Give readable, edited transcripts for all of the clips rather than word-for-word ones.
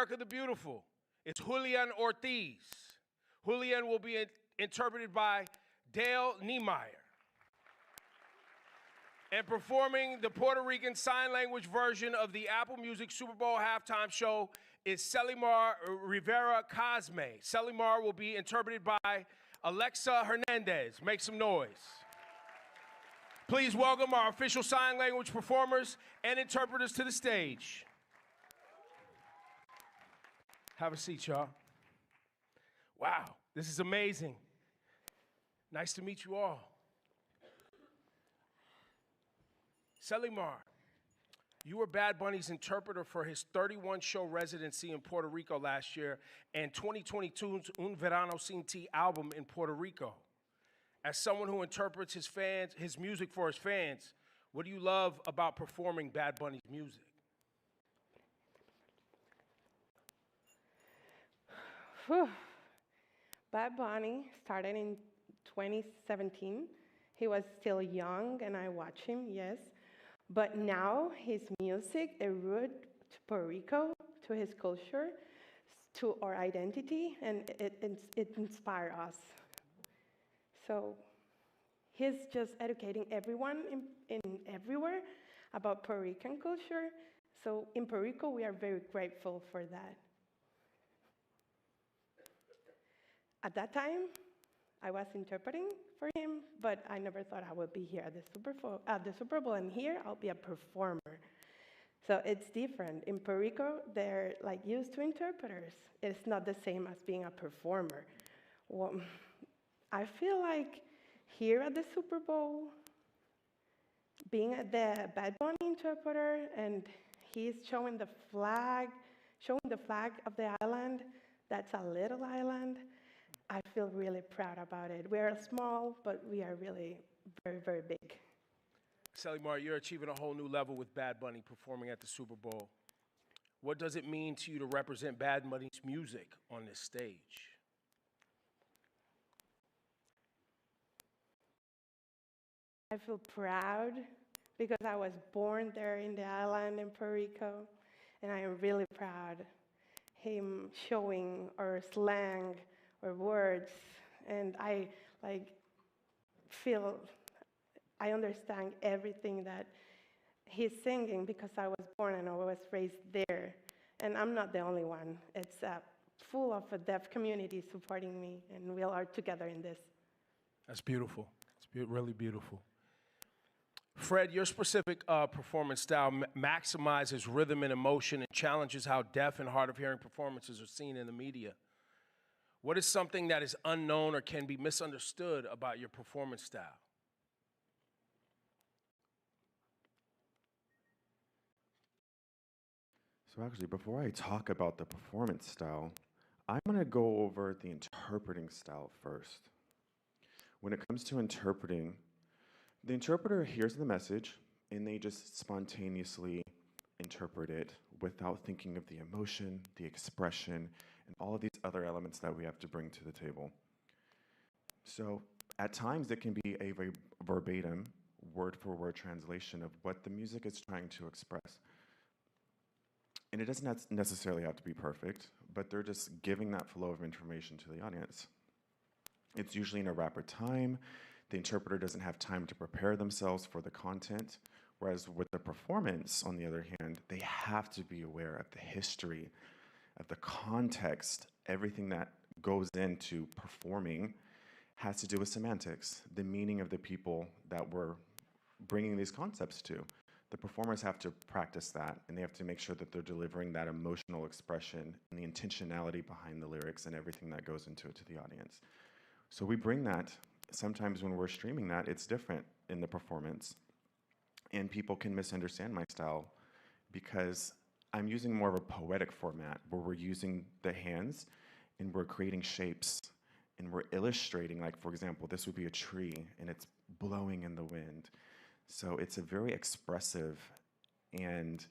America the Beautiful is Julian Ortiz. Julian will be interpreted by Dale Niemeyer. And performing the Puerto Rican Sign Language version of the Apple Music Super Bowl halftime show is Selimar Rivera Cosme. Selimar will be interpreted by Alexa Hernandez. Make some noise. Please welcome our official sign language performers and interpreters to the stage. Have a seat, y'all. Wow, this is amazing. Nice to meet you all. Selimar, you were Bad Bunny's interpreter for his 31-show residency in Puerto Rico last year and 2022's Un Verano Sin Ti album in Puerto Rico. As someone who interprets his music for his fans, what do you love about performing Bad Bunny's music? Whew. Bad Bunny started in 2017. He was still young, and I watched him, yes. But now his music, a root to Puerto Rico, to his culture, to our identity, and it inspires us. So he's just educating everyone in everywhere about Puerto Rican culture. So in Puerto Rico, we are very grateful for that. At that time, I was interpreting for him, but I never thought I would be here at the Super Bowl, and here I'll be a performer. So it's different. In Puerto Rico, they're like used to interpreters. It's not the same as being a performer. Well, I feel like here at the Super Bowl, being the Bad Bunny interpreter, and he's showing the flag of the island. That's a little island. I feel really proud about it. We are small, but we are really very, very big. Selimar, you're achieving a whole new level with Bad Bunny performing at the Super Bowl. What does it mean to you to represent Bad Bunny's music on this stage? I feel proud because I was born there in the island in Puerto Rico, and I am really proud him showing our slang or words, and I feel I understand everything that he's singing because I was born and I was raised there, and I'm not the only one. It's full of a deaf community supporting me, and we all are together in this. That's beautiful. It's really beautiful. Fred, your specific performance style maximizes rhythm and emotion and challenges how deaf and hard of hearing performances are seen in the media. What is something that is unknown or can be misunderstood about your performance style? So actually, before I talk about the performance style, I'm going to go over the interpreting style first. When it comes to interpreting, the interpreter hears the message and they just spontaneously interpret it without thinking of the emotion, the expression, and all of these other elements that we have to bring to the table. So at times it can be a very verbatim, word-for-word translation of what the music is trying to express. And it doesn't necessarily have to be perfect, but they're just giving that flow of information to the audience. It's usually in a rapid time. The interpreter doesn't have time to prepare themselves for the content. Whereas with the performance, on the other hand, they have to be aware of the history, of the context. Everything that goes into performing has to do with semantics, the meaning of the people that we're bringing these concepts to. The performers have to practice that, and they have to make sure that they're delivering that emotional expression and the intentionality behind the lyrics and everything that goes into it to the audience. So we bring that. Sometimes when we're streaming that, it's different in the performance. And people can misunderstand my style because I'm using more of a poetic format where we're using the hands and we're creating shapes and we're illustrating, like, for example, this would be a tree and it's blowing in the wind. So it's a very expressive, and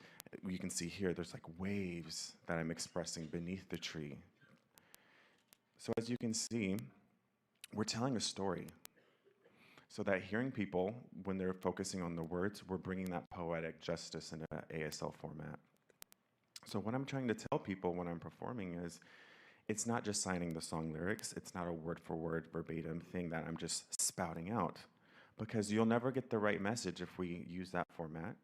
you can see here, there's like waves that I'm expressing beneath the tree. So as you can see, we're telling a story. So that hearing people, when they're focusing on the words, we're bringing that poetic justice in an ASL format. So what I'm trying to tell people when I'm performing is it's not just signing the song lyrics. It's not a word for word verbatim thing that I'm just spouting out, because you'll never get the right message if we use that format.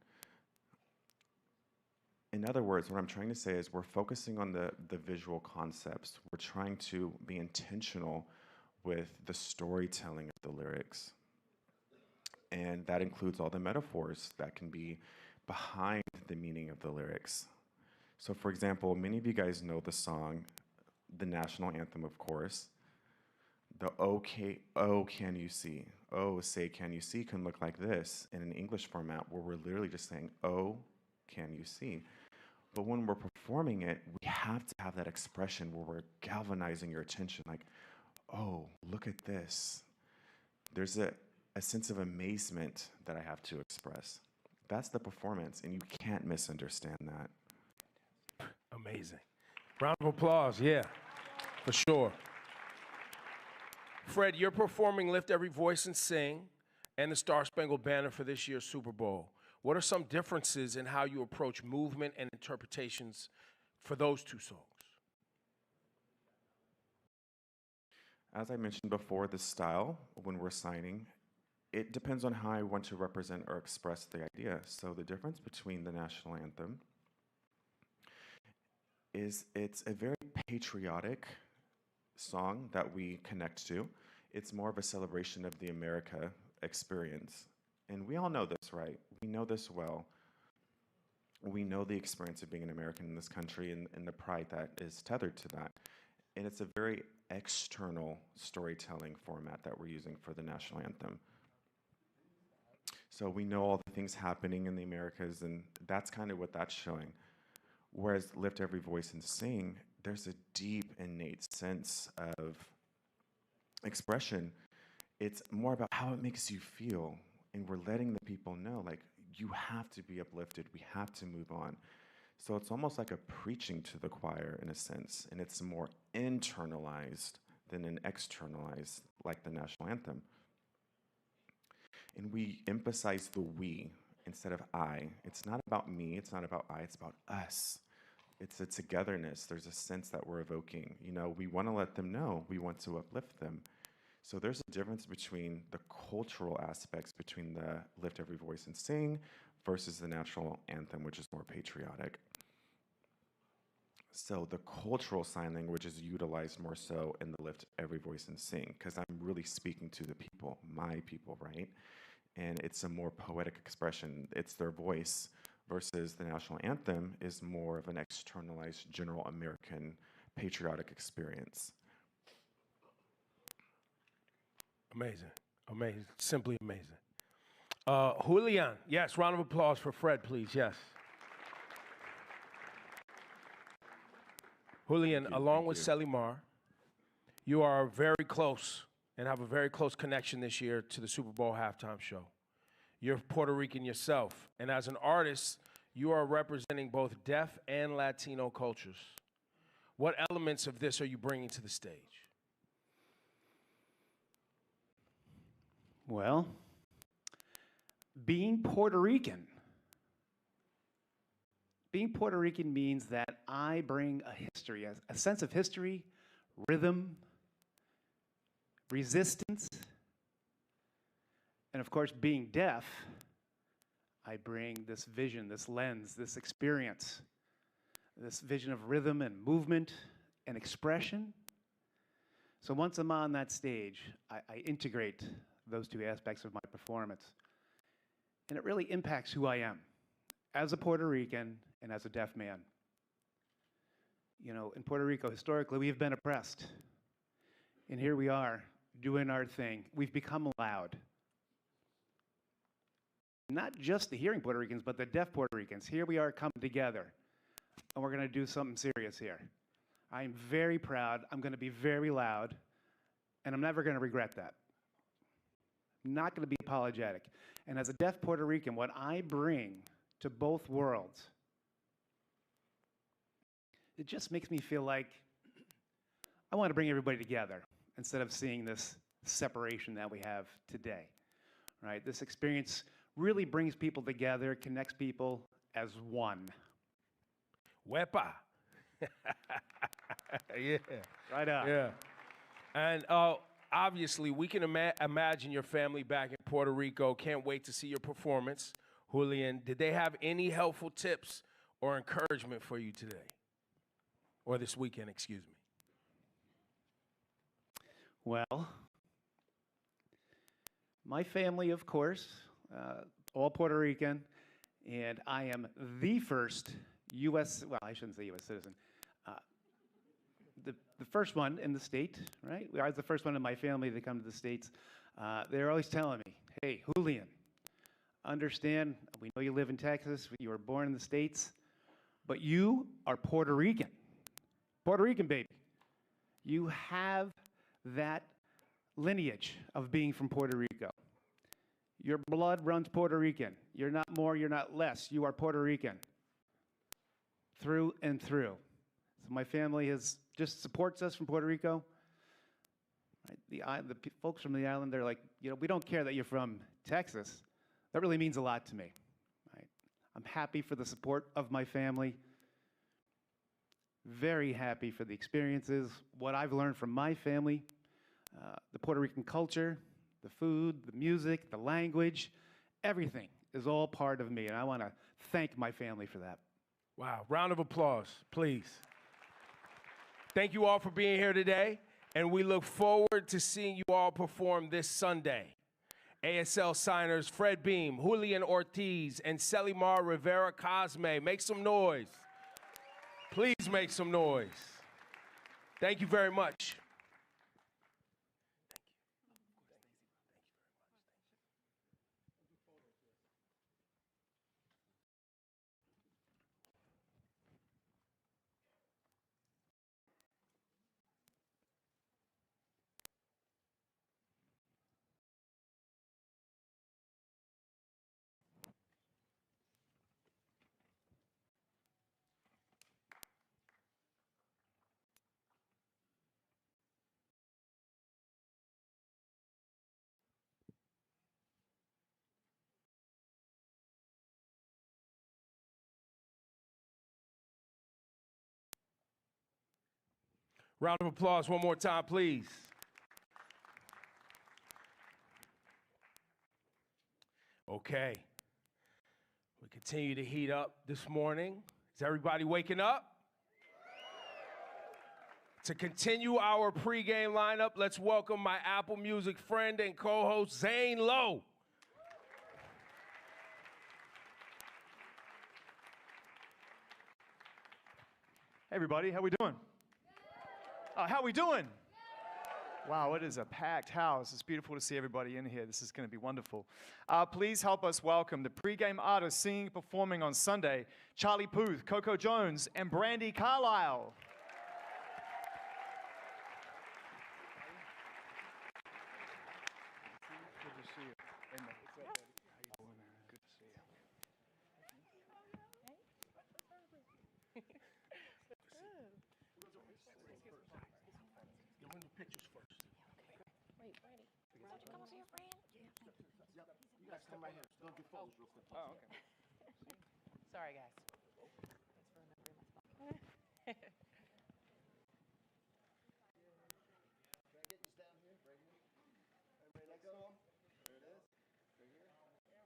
In other words, what I'm trying to say is we're focusing on the visual concepts. We're trying to be intentional with the storytelling of the lyrics. And that includes all the metaphors that can be behind the meaning of the lyrics. So for example, many of you guys know the song, the national anthem, of course. The okay, oh, can you see? Oh, say, can you see can look like this in an English format where we're literally just saying, oh, can you see? But when we're performing it, we have to have that expression where we're galvanizing your attention, like, oh, look at this. There's a sense of amazement that I have to express. That's the performance, and you can't misunderstand that. Amazing. Round of applause, yeah, for sure. Fred, you're performing Lift Every Voice and Sing and the Star Spangled Banner for this year's Super Bowl. What are some differences in how you approach movement and interpretations for those two songs? As I mentioned before, the style, when we're signing, it depends on how I want to represent or express the idea. So the difference between the national anthem is it's a very patriotic song that we connect to. It's more of a celebration of the America experience. And we all know this, right? We know this well. We know the experience of being an American in this country and the pride that is tethered to that. And it's a very external storytelling format that we're using for the national anthem. So we know all the things happening in the Americas, and that's kind of what that's showing. Whereas Lift Every Voice and Sing, there's a deep, innate sense of expression. It's more about how it makes you feel, and we're letting the people know, like, you have to be uplifted, we have to move on. So it's almost like a preaching to the choir in a sense, and it's more internalized than an externalized, like the national anthem. And we emphasize the we instead of I. It's not about me, it's not about I, it's about us. It's a togetherness. There's a sense that we're evoking. You know, we want to let them know, we want to uplift them. So there's a difference between the cultural aspects between the Lift Every Voice and Sing versus the national anthem, which is more patriotic. So the cultural sign language is utilized more so in the Lift Every Voice and Sing, because I'm really speaking to the people, my people, right? And it's a more poetic expression. It's their voice, versus the national anthem is more of an externalized general American patriotic experience. Amazing, amazing, simply amazing. Julian, yes, round of applause for Fred, please, yes. Julian, along with Selimar, you are very close and have a very close connection this year to the Super Bowl halftime show. You're Puerto Rican yourself, and as an artist, you are representing both deaf and Latino cultures. What elements of this are you bringing to the stage? Well, being Puerto Rican means that I bring a history, a sense of history, rhythm, resistance, and of course, being deaf, I bring this vision, this lens, this experience, this vision of rhythm and movement and expression. So once I'm on that stage, I integrate those two aspects of my performance. And it really impacts who I am as a Puerto Rican and as a deaf man. You know, in Puerto Rico, historically, we've been oppressed. And here we are doing our thing. We've become loud. Not just the hearing Puerto Ricans, but the deaf Puerto Ricans. Here we are coming together, and we're going to do something serious here. I'm very proud. I'm going to be very loud, and I'm never going to regret that. I'm not going to be apologetic. And as a deaf Puerto Rican, what I bring to both worlds, it just makes me feel like I want to bring everybody together instead of seeing this separation that we have today, right? This experience really brings people together, connects people as one. Wepa. Yeah. Right on. Yeah. And obviously, we can imagine your family back in Puerto Rico. Can't wait to see your performance. Julian, did they have any helpful tips or encouragement for you today? Or this weekend, excuse me. Well, my family, of course, all Puerto Rican, and I am the first U.S., well, I shouldn't say U.S. citizen, the first one in the state, right? I was the first one in my family to come to the States. They're always telling me, hey, Julian, understand, we know you live in Texas, you were born in the States, but you are Puerto Rican. Puerto Rican, baby. You have that lineage of being from Puerto Rico. Your blood runs Puerto Rican. You're not more, you're not less. You are Puerto Rican. Through and through. So my family just supports us from Puerto Rico. Right? The folks from the island, they're like, we don't care that you're from Texas. That really means a lot to me. Right? I'm happy for the support of my family. Very happy for the experiences, what I've learned from my family, the Puerto Rican culture, the food, the music, the language, everything is all part of me, and I want to thank my family for that. Wow. Round of applause, please. Thank you all for being here today, and we look forward to seeing you all perform this Sunday. ASL signers Fred Beam, Julian Ortiz, and Selimar Rivera Cosme. Make some noise. Please make some noise. Thank you very much. Round of applause one more time, please. Okay. We continue to heat up this morning. Is everybody waking up? To continue our pregame lineup, let's welcome my Apple Music friend and co-host, Zane Lowe. Hey everybody, how we doing? How we doing? Wow, it is a packed house. It's beautiful to see everybody in here. This is going to be wonderful. Please help us welcome the pregame artists singing and performing on Sunday, Charlie Puth, Coco Jones, and Brandy Carlisle. Good to see you. Good to see you. Pictures first. Wait, Brandy, why don't you come over here, friend? You guys come right here. Don't get photos real quick. Oh, okay. Sorry, guys. Thanks for remembering my spot. Yeah,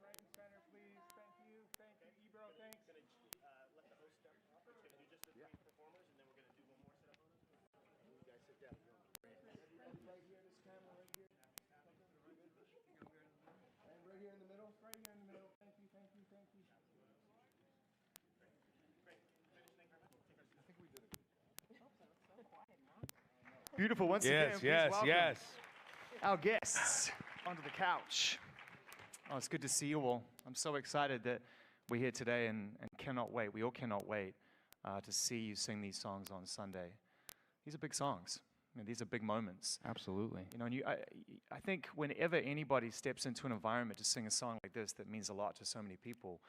right in center, please. Thank you. Thank you, Ebro. Thanks. Let the host start. It's going to do just the three performers, and then we're going to do one more setup on us. You guys sit down. Right here, this camera right here. And right here in the middle. Right here in the middle. Thank you, thank you, thank you. Beautiful. Once again, Yes, please yes, welcome yes. our guests onto the couch. Oh, it's good to see you all. I'm so excited that we're here today and cannot wait. We all cannot wait to see you sing these songs on Sunday. These are big songs. I mean, these are big moments. Absolutely. You know, and I think whenever anybody steps into an environment to sing a song like this that means a lot to so many people,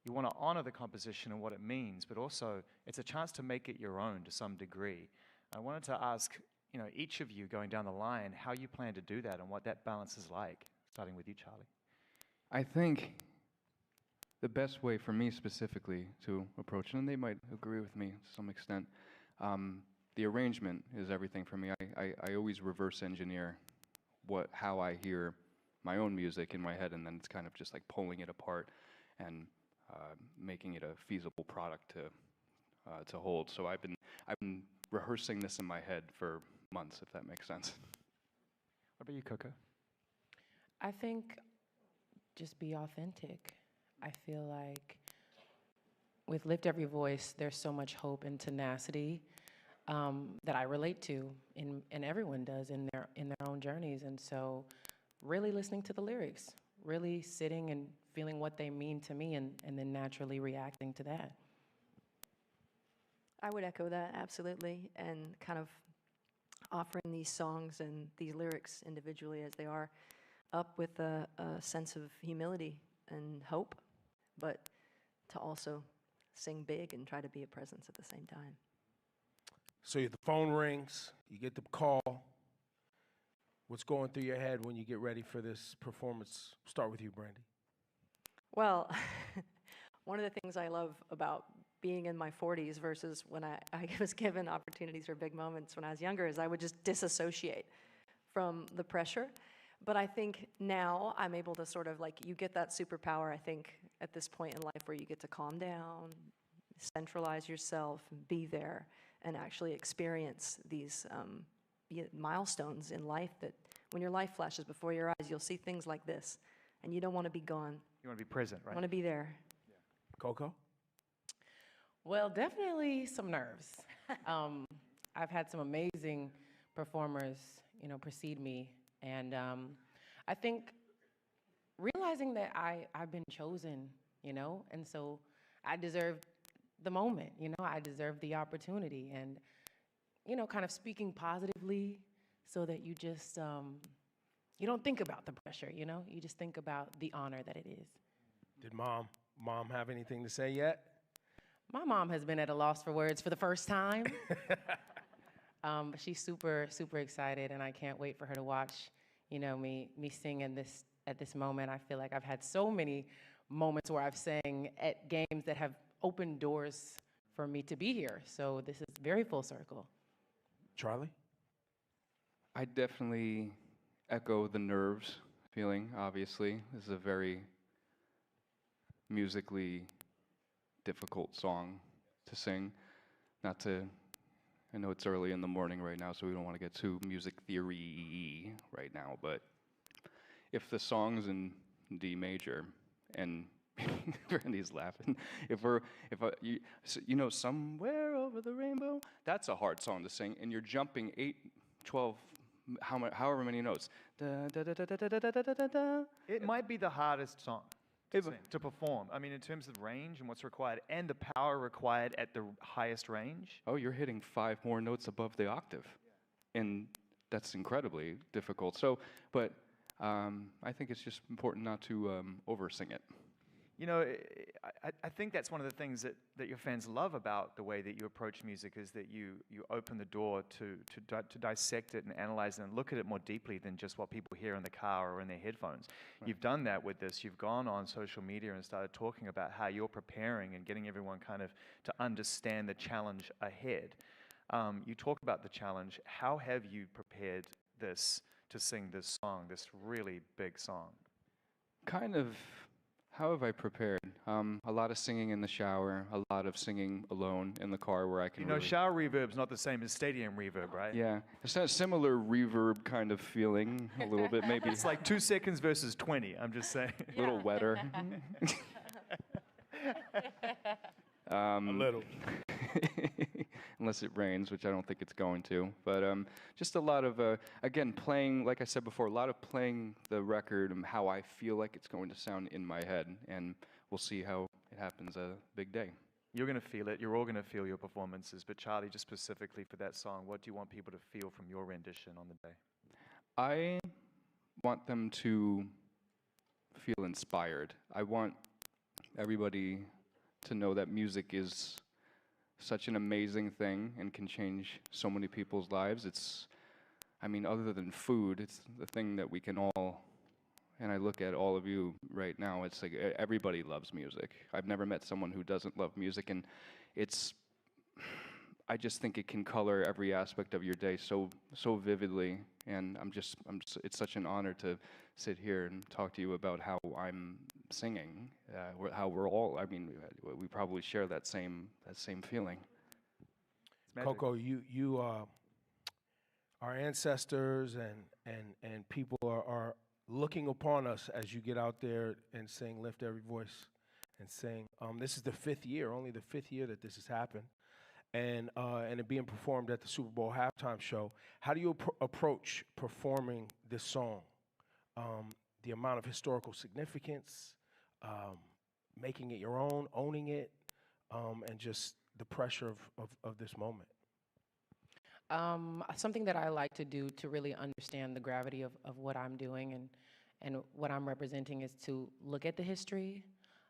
you want to honor the composition and what it means, but also it's a chance to make it your own to some degree. I wanted to ask, each of you going down the line, how you plan to do that and what that balance is like, starting with you, Charlie. I think the best way for me specifically to approach it, and they might agree with me to some extent, the arrangement is everything for me. I always reverse engineer how I hear my own music in my head, and then it's kind of just like pulling it apart and making it a feasible product to hold. So I've been rehearsing this in my head for months, if that makes sense. What about you, Coco? I think just be authentic. I feel like with Lift Every Voice, there's so much hope and tenacity that I relate to, and everyone does in their own journeys. And so really listening to the lyrics, really sitting and feeling what they mean to me, and then naturally reacting to that. I would echo that, absolutely, and kind of offering these songs and these lyrics individually as they are up with a sense of humility and hope, but to also sing big and try to be a presence at the same time. So the phone rings, you get the call. What's going through your head when you get ready for this performance? Start with you, Brandy. Well, one of the things I love about being in my 40s versus when I was given opportunities for big moments when I was younger is I would just disassociate from the pressure. But I think now I'm able to sort of you get that superpower, I think, at this point in life where you get to calm down, centralize yourself, and be there, and actually experience these milestones in life that when your life flashes before your eyes, you'll see things like this, and you don't want to be gone. You want to be present, right? You want to be there. Coco? Well, definitely some nerves. I've had some amazing performers, precede me, and I think realizing that I've been chosen, and so I deserve the moment, I deserve the opportunity, and kind of speaking positively so that you just you don't think about the pressure, you just think about the honor that it is. Did mom have anything to say yet? My mom has been at a loss for words for the first time. But she's super, super excited, and I can't wait for her to watch, me sing at this moment. I feel like I've had so many moments where I've sang at games that have opened doors for me to be here. So this is very full circle. Charlie? I definitely echo the nerves feeling, obviously. This is a very musically difficult song to sing. I know it's early in the morning right now, so we don't want to get too music theory right now, but if the song's in D major, and Randy's laughing, somewhere over the rainbow, that's a hard song to sing, and you're jumping 8, 12, however many notes. Da, da, da, da, da, da, da, da, da, da. It might be the hardest song to perform. I mean, in terms of range and what's required, and the power required at the highest range. Oh, you're hitting 5 more notes above the octave, and that's incredibly difficult. So, but I think it's just important not to over-sing it. I think that's one of the things that your fans love about the way that you approach music is that you open the door to dissect it and analyze it and look at it more deeply than just what people hear in the car or in their headphones. Right. You've done that with this. You've gone on social media and started talking about how you're preparing and getting everyone kind of to understand the challenge ahead. You talk about the challenge. How have you prepared this to sing this song, this really big song? Kind of. How have I prepared? A lot of singing in the shower, a lot of singing alone in the car where I can really... shower reverb's not the same as stadium reverb, right? Yeah, it's a similar reverb kind of feeling, a little bit maybe. It's like 2 seconds versus 20, I'm just saying. A little wetter. A little. Unless it rains, which I don't think it's going to. But just a lot of, again, playing, like I said before, a lot of playing the record and how I feel like it's going to sound in my head. And we'll see how it happens a big day. You're going to feel it. You're all going to feel your performances. But Charlie, just specifically for that song, what do you want people to feel from your rendition on the day? I want them to feel inspired. I want everybody to know that music is such an amazing thing and can change so many people's lives. It's, I mean, other than food, it's the thing that we can all and I look at all of you right now, it's like everybody loves music. I've never met someone who doesn't love music, and I just think it can color every aspect of your day so vividly, and it's such an honor to sit here and talk to you about how I'm singing, how we're all, I mean, we probably share that same feeling. Coco, you our ancestors and people are looking upon us as you get out there and sing Lift Every Voice and sing. This is the only the fifth year that this has happened. And it being performed at the Super Bowl halftime show. How do you approach performing this song? The amount of historical significance, making it your own, owning it, and just the pressure of this moment. Something that I like to do to really understand the gravity of what I'm doing and what I'm representing is to look at the history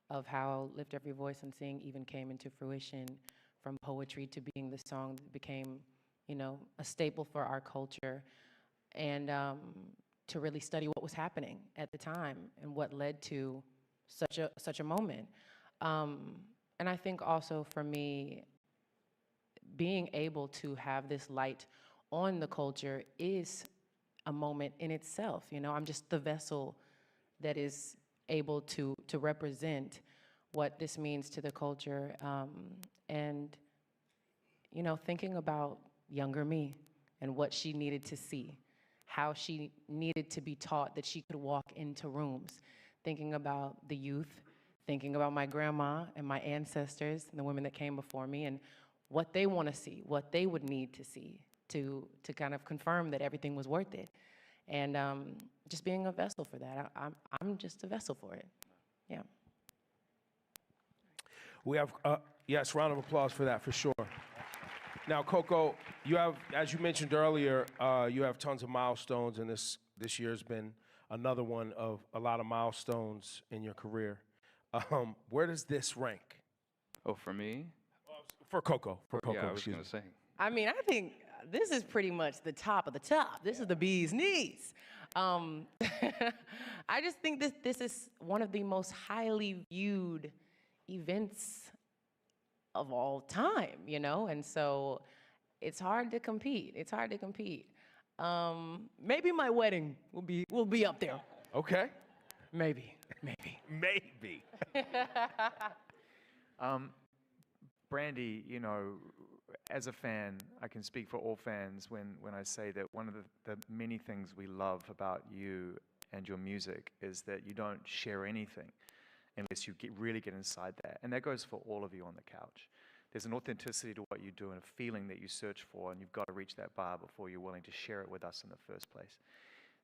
of how Lift Every Voice and Sing even came into fruition, from poetry to being the song that became, a staple for our culture, and to really study what was happening at the time and what led to such a moment. And I think also for me, being able to have this light on the culture is a moment in itself. I'm just the vessel that is able to represent what this means to the culture. And, thinking about younger me and what she needed to see, how she needed to be taught that she could walk into rooms, thinking about the youth, thinking about my grandma and my ancestors and the women that came before me and what they want to see, what they would need to see to kind of confirm that everything was worth it. And just being a vessel for that. I'm just a vessel for it. Yeah. We have, yes, round of applause for that, for sure. Now, Coco, you have, as you mentioned earlier, you have tons of milestones, and this year's been another one of a lot of milestones in your career. Where does this rank? Oh, for me? For Coco. For Coco, yeah, I was excuse going to say. I mean, I think this is pretty much the top of the top. This is the bee's knees. I just think this is one of the most highly viewed events of all time, and so it's hard to compete. It's hard to compete. Maybe my wedding will be up there. Okay. Maybe. Maybe. Brandy, as a fan, I can speak for all fans when I say that one of the many things we love about you and your music is that you don't share anything unless you really get inside that. And that goes for all of you on the couch. There's an authenticity to what you do and a feeling that you search for, and you've got to reach that bar before you're willing to share it with us in the first place.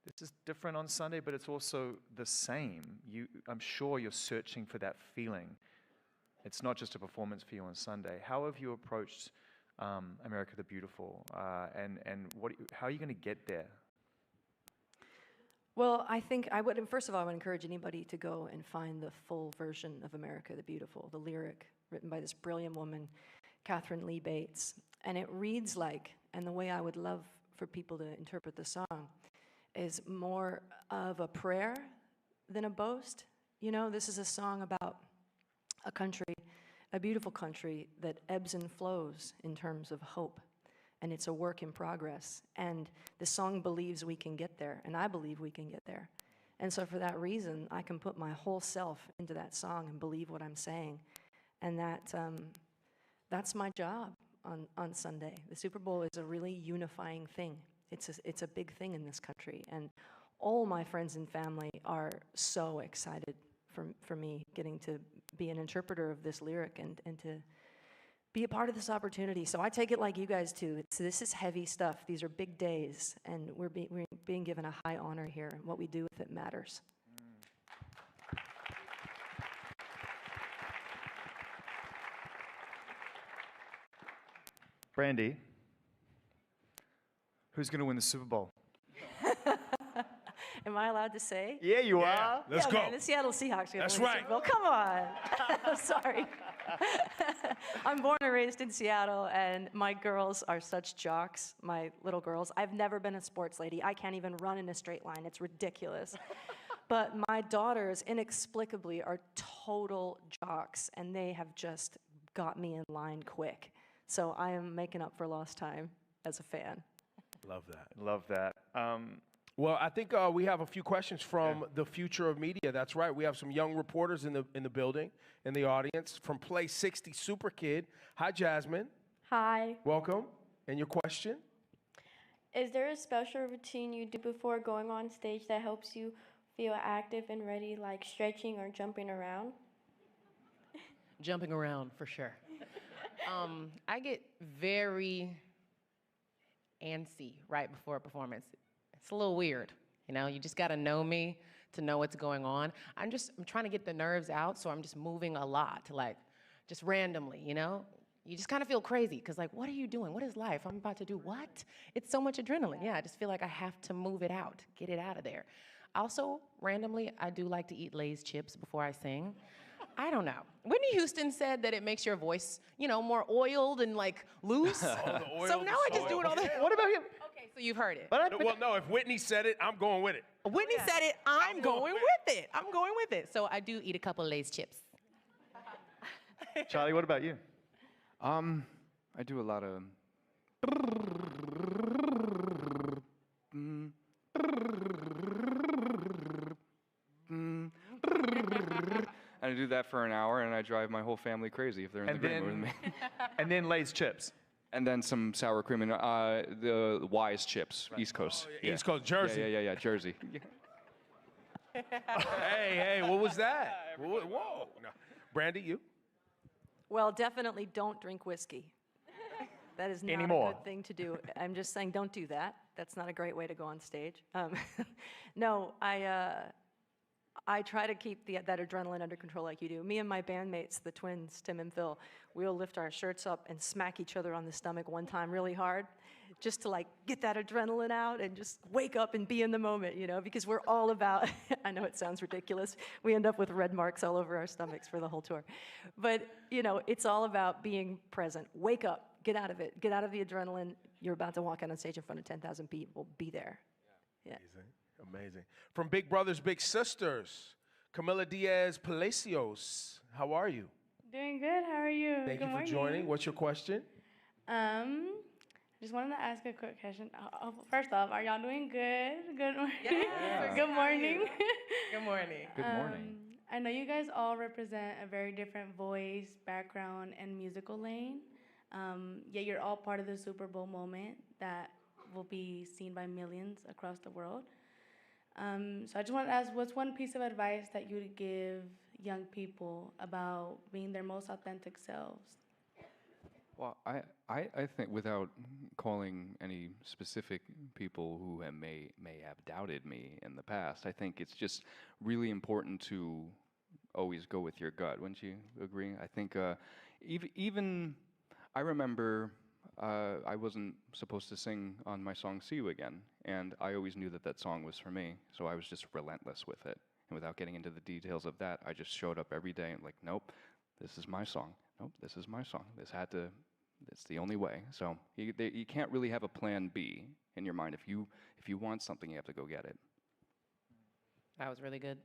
This is different on Sunday, but it's also the same. I'm sure you're searching for that feeling. It's not just a performance for you on Sunday. How have you approached America the Beautiful, and how are you going to get there? Well, I think first of all, I would encourage anybody to go and find the full version of America the Beautiful, the lyric written by this brilliant woman, Catherine Lee Bates. And it reads like, and the way I would love for people to interpret the song is more of a prayer than a boast. This is a song about a country, a beautiful country that ebbs and flows in terms of hope. And it's a work in progress. And the song believes we can get there, and I believe we can get there. And so for that reason, I can put my whole self into that song and believe what I'm saying. And that's my job on Sunday. The Super Bowl is a really unifying thing. It's a big thing in this country. And all my friends and family are so excited for me getting to be an interpreter of this lyric and to be a part of this opportunity. So I take it like you guys too. This is heavy stuff. These are big days, and we're being given a high honor here. And what we do with it matters. Brandy, who's going to win the Super Bowl? Am I allowed to say? Yeah, you are. Let's go. Man, the Seattle Seahawks are going That's to win right. the Super Bowl. Come on. Sorry. I'm born and raised in Seattle, and my girls are such jocks, my little girls. I've never been a sports lady. I can't even run in a straight line. It's ridiculous. But my daughters, inexplicably, are total jocks, and they have just got me in line quick. So I am making up for lost time as a fan. Love that. Love that. Well, I think we have a few questions from the future of media. That's right. We have some young reporters in the building, in the audience, from Play 60 Super Kid. Hi, Jasmine. Hi. Welcome. And your question? Is there a special routine you do before going on stage that helps you feel active and ready, like stretching or jumping around? Jumping around, for sure. I get very antsy right before a performance. It's a little weird, you know? You just gotta know me to know what's going on. I'm trying to get the nerves out, so I'm just moving a lot, like, just randomly, you know? You just kind of feel crazy, because like, what are you doing? What is life? I'm about to do what? It's so much adrenaline. Yeah, I just feel like I have to move it out, get it out of there. Also, randomly, I do like to eat Lay's chips before I sing. I don't know. Whitney Houston said that it makes your voice, you know, more oiled and like loose. So now I just do it all the time. What about you? Okay, so you've heard it. Well, no, if Whitney said it, I'm going with it. Whitney said it, I'm going with it. I'm going with it. So I do eat a couple of Lay's chips. Charlie, what about you? I do a lot of and I do that for an hour, and I drive my whole family crazy if they're in the green room with me. And then Lay's chips. And then some sour cream and the Wise chips, East Coast. Oh, yeah. East Coast, Jersey. Yeah, Jersey. Hey, what was that? Whoa. No. Brandy, you? Well, definitely don't drink whiskey. That is not Anymore. a good thing to do. I'm just saying, don't do that. That's not a great way to go on stage. No, I try to keep that adrenaline under control like you do. Me and my bandmates, the twins, Tim and Phil, we'll lift our shirts up and smack each other on the stomach one time really hard, just to like get that adrenaline out and just wake up and be in the moment, you know, because we're all about, I know it sounds ridiculous, we end up with red marks all over our stomachs for the whole tour. But, you know, it's all about being present. Wake up, get out of it, get out of the adrenaline. You're about to walk out on stage in front of 10,000 people, be there. Yeah. Amazing. From Big Brothers Big Sisters, Camila Diaz Palacios. How are you? Doing good. How are you? Thank Good you for morning. joining. What's your question? Just wanted to ask a quick question. First off, are y'all doing good? Good morning. Yeah. Good morning. Good morning. Good morning. I know you guys all represent a very different voice, background, and musical lane. Yet you're all part of the Super Bowl moment that will be seen by millions across the world. So I just want to ask, what's one piece of advice that you would give young people about being their most authentic selves? Well, I think, without calling any specific people who may have doubted me in the past, I think it's just really important to always go with your gut. Wouldn't you agree? I think even I remember I wasn't supposed to sing on my song "See You Again," and I always knew that song was for me, so I was just relentless with it. And without getting into the details of that, I just showed up every day and like, nope, this is my song. Nope, this is my song. It's the only way. So you can't really have a plan B in your mind. If you want something, you have to go get it. That was really good.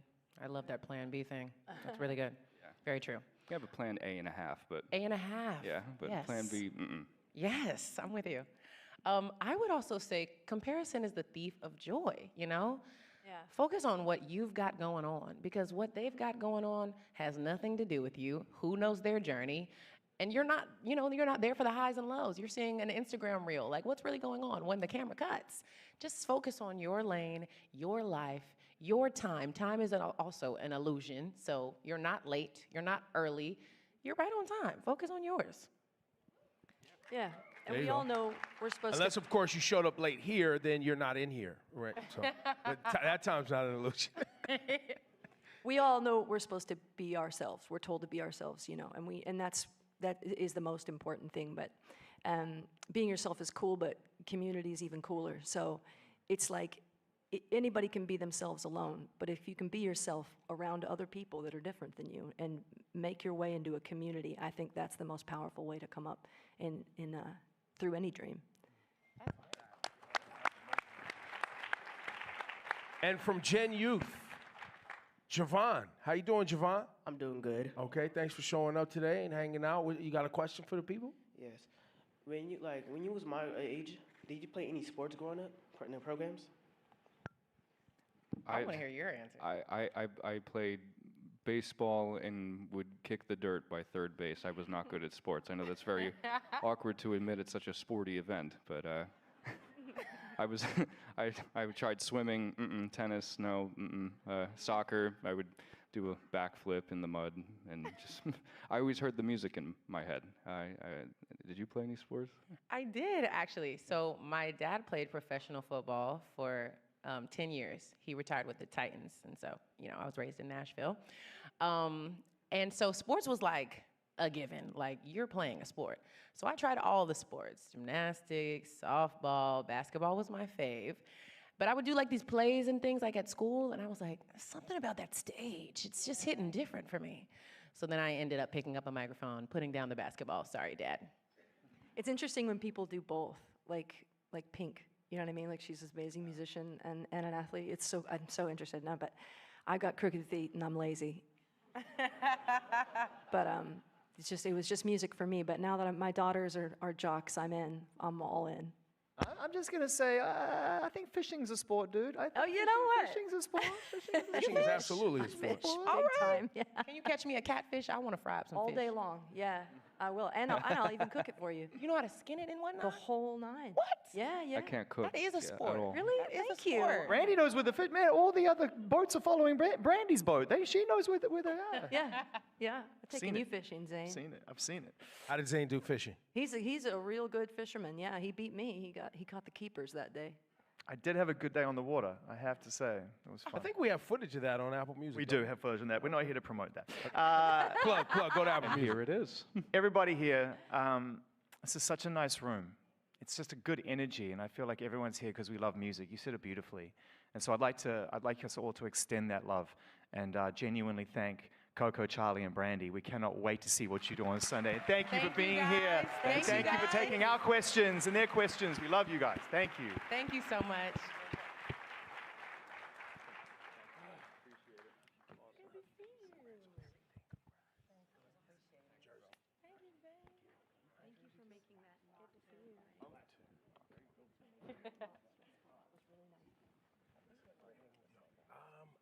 I love that plan B thing. That's really good. Yeah. Very true. You have a plan A and a half, but A and a half. yeah, but Yes. plan B, mm-mm. Yes, I'm with you. I would also say comparison is the thief of joy, you know? Yeah. Focus on what you've got going on, because what they've got going on has nothing to do with you. Who knows their journey? And you're not, you're not there for the highs and lows. You're seeing an Instagram reel. Like, what's really going on when the camera cuts? Just focus on your lane, your life, your time. Time is also an illusion, so you're not late, you're not early, you're right on time. Focus on yours. Yeah. And There we you all go. know we're supposed Unless, to. of course, you showed up late here, then you're not in here, right? So that time's not an illusion. We all know we're supposed to be ourselves. We're told to be ourselves, and that is the most important thing. But being yourself is cool, but community is even cooler. So it's like anybody can be themselves alone, but if you can be yourself around other people that are different than you and make your way into a community, I think that's the most powerful way to come up through any dream. And from Gen Youth, Javon. How you doing, Javon? I'm doing good. Okay, thanks for showing up today and hanging out. You got a question for the people? Yes. When you was my age, did you play any sports growing up in the programs? I want to hear your answer. I played baseball and would kick the dirt by third base. I was not good at sports. I know that's very awkward to admit it's such a sporty event, but I was I tried swimming, tennis, no, soccer. I would do a backflip in the mud and just I always heard the music in my head. Did you play any sports? I did, actually. So my dad played professional football for 10 years. He retired with the Titans, and so, I was raised in Nashville. And so sports was like a given, like you're playing a sport. So I tried all the sports, gymnastics, softball, basketball was my fave. But I would do like these plays and things like at school, and I was like, something about that stage, it's just hitting different for me. So then I ended up picking up a microphone, putting down the basketball. Sorry, Dad. It's interesting when people do both, like Pink. You know what I mean? Like she's this amazing musician and an athlete. I'm so interested now, but I've got crooked feet and I'm lazy. But it was just music for me. But now that my daughters are jocks, I'm all in. I'm just going to say, I think fishing's a sport, dude. Oh, you know what? Fishing's a sport. Fishing is absolutely a sport. Fish, All big right. time. Yeah. Can you catch me a catfish? I want to fry up some All fish. day long. Yeah, I will. And I'll even cook it for you. You know how to skin it and whatnot? The whole nine. What? Yeah, yeah. I can't cook. That is a at sport. all. Really? That is a Thank you. sport. Randy knows where the fish, man, all the other boats are following Brandy's boat. She knows where they are. Yeah. I've taken Seen you it. fishing, Zane. I've seen it. How did Zane do fishing? He's a real good fisherman. Yeah, he beat me. He caught the keepers that day. I did have a good day on the water, I have to say. It was fun. I think we have footage of that on Apple Music. We don't do have footage of that. We're not here to promote that. Plug, go to Apple And Music. here it is. Everybody here, this is such a nice room. It's just a good energy, and I feel like everyone's here because we love music. You said it beautifully. And so I'd like us all to extend that love and genuinely thank Coco, Charlie, and Brandy. We cannot wait to see what you do on Sunday. Thank you for being here. Thank Thank you for taking our questions and their questions. We love you guys. Thank you. Thank you so much.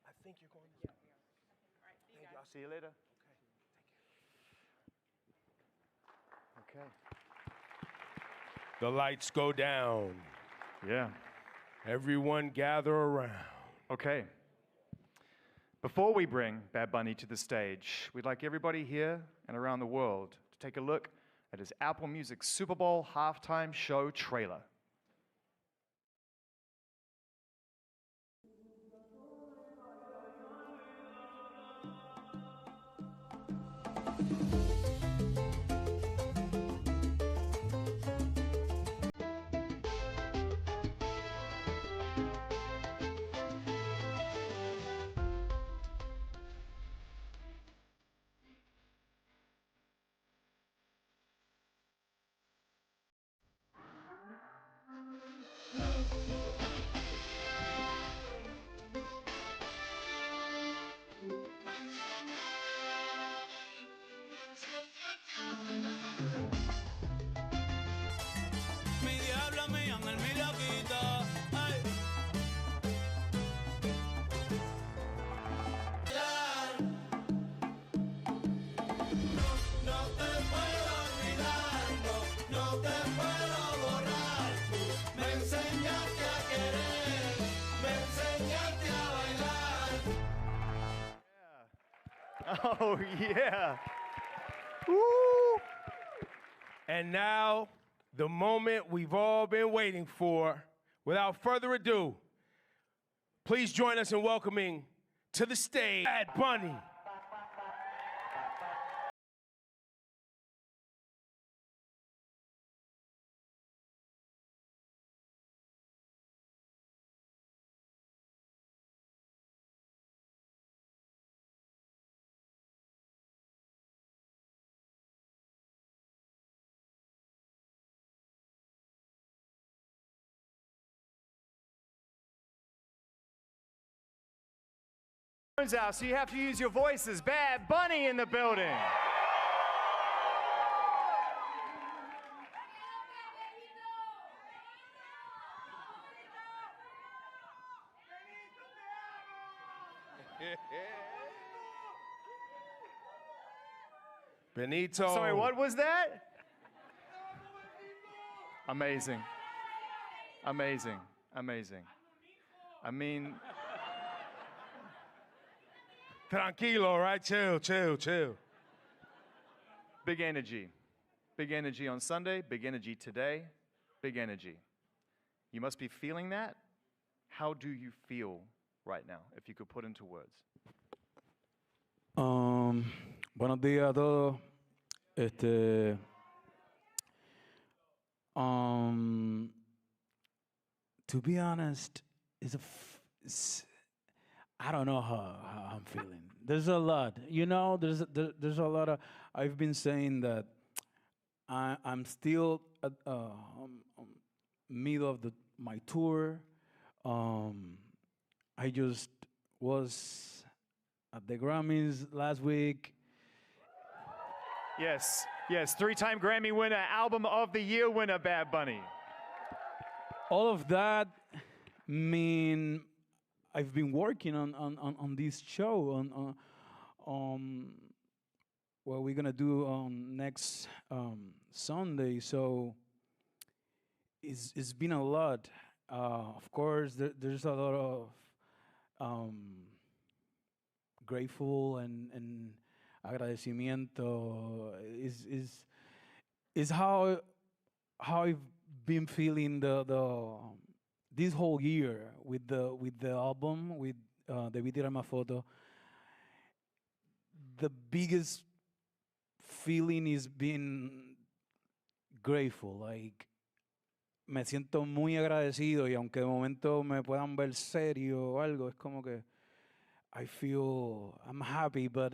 I think you're going to. Thank you. I'll see you later. Okay. The lights go down. Yeah. Everyone gather around. Okay. Before we bring Bad Bunny to the stage, we'd like everybody here and around the world to take a look at his Apple Music Super Bowl halftime show trailer. Oh, yeah. Woo! And now, the moment we've all been waiting for. Without further ado, please join us in welcoming to the stage Bad Bunny. Turns out, so you have to use your voices. Bad Bunny in the building. Benito. Sorry, what was that? Amazing. Amazing. Amazing. I mean, Tranquilo, right? Chill, chill, chill. big energy. Big energy on Sunday, big energy today, big energy. You must be feeling that. How do you feel right now, if you could put into words? Buenos días a todos. To be honest, I don't know how I'm feeling. There's a lot, there's a lot of. I've been saying that I'm still at middle of my tour. I just was at the Grammys last week. Yes, yes, three-time Grammy winner, Album of the Year winner, Bad Bunny. All of that mean I've been working on this show on what we're gonna do on next Sunday. So it's been a lot. Of course, there's a lot of grateful and agradecimiento. Is how I've been feeling this whole year with the album, with Debí tirar más foto. The biggest feeling is being grateful. Like, me siento muy agradecido, y aunque de momento me puedan ver serio o algo, es como que I feel I'm happy, but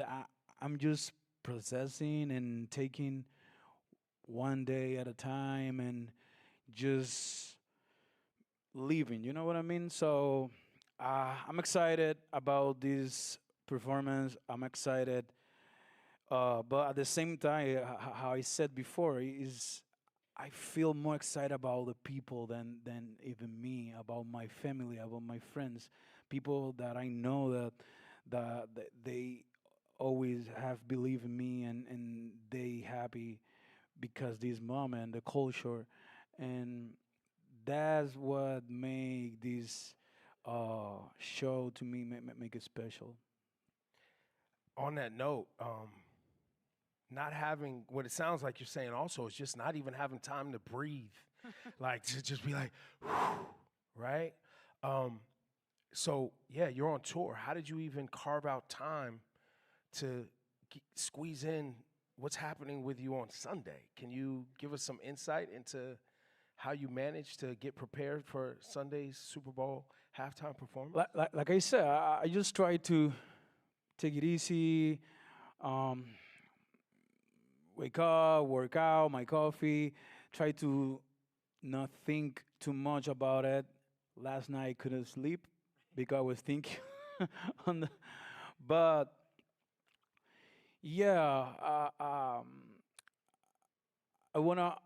I'm just processing and taking one day at a time and just living, you know what I mean? So I'm excited about this performance. I'm excited, but at the same time, how I said before, is I feel more excited about the people than even me, about my family, about my friends, people that I know that they always have believed in me, and they happy because this moment, the culture, and that's what make this show to me make it special. On that note, not having, what it sounds like you're saying also is just not even having time to breathe. Like, to just be like, right? So, yeah, you're on tour. How did you even carve out time to squeeze in what's happening with you on Sunday? Can you give us some insight into how you managed to get prepared for Sunday's Super Bowl halftime performance? Like I said, I just try to take it easy, wake up, work out, my coffee, try to not think too much about it. Last night I couldn't sleep because I was thinking but yeah, I wanna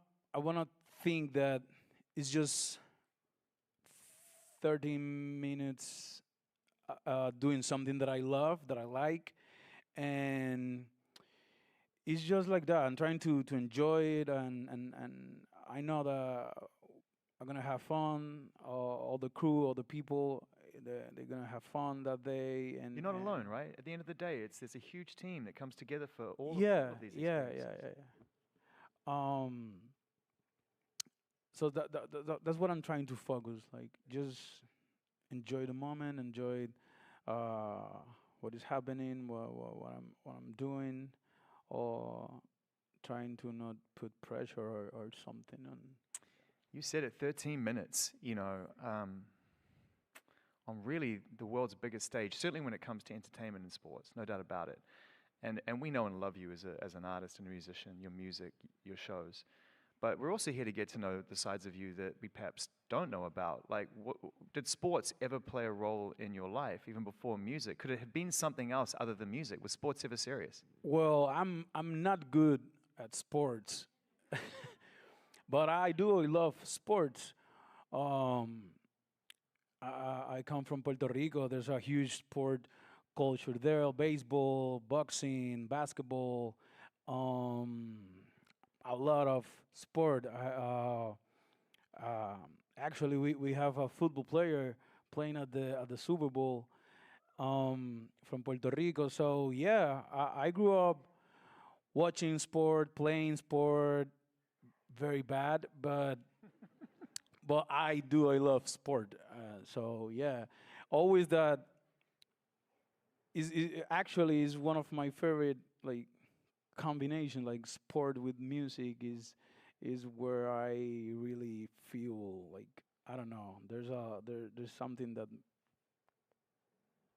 think that it's just 13 minutes doing something that I love, that I like, and it's just like that. I'm trying to enjoy it, and I know that I'm gonna have fun. All the crew, all the people, they're gonna have fun that day. And You're not alone, right? At the end of the day, there's a huge team that comes together for all of these yeah. experiences. So that's what I'm trying to focus. Like, just enjoy the moment, enjoy what is happening, what I'm doing, or trying to not put pressure or something on. You said it, 13 minutes, on really the world's biggest stage, certainly when it comes to entertainment and sports, no doubt about it. And we know and love you as an artist and a musician, your music, your shows. but we're also here to get to know the sides of you that we perhaps don't know about. Like, did sports ever play a role in your life, even before music? Could it have been something else other than music? Was sports ever serious? Well, I'm not good at sports, but I do love sports. Um, I come from Puerto Rico. There's a huge sport culture there: baseball, boxing, basketball, um, a lot of sport. Actually, we have a football player playing at the Super Bowl from Puerto Rico. So yeah, I grew up watching sport, playing sport, very bad, but I love sport. So yeah, always that is actually is one of my favorite like combination, like sport with music is where I really feel like I don't know. There's something that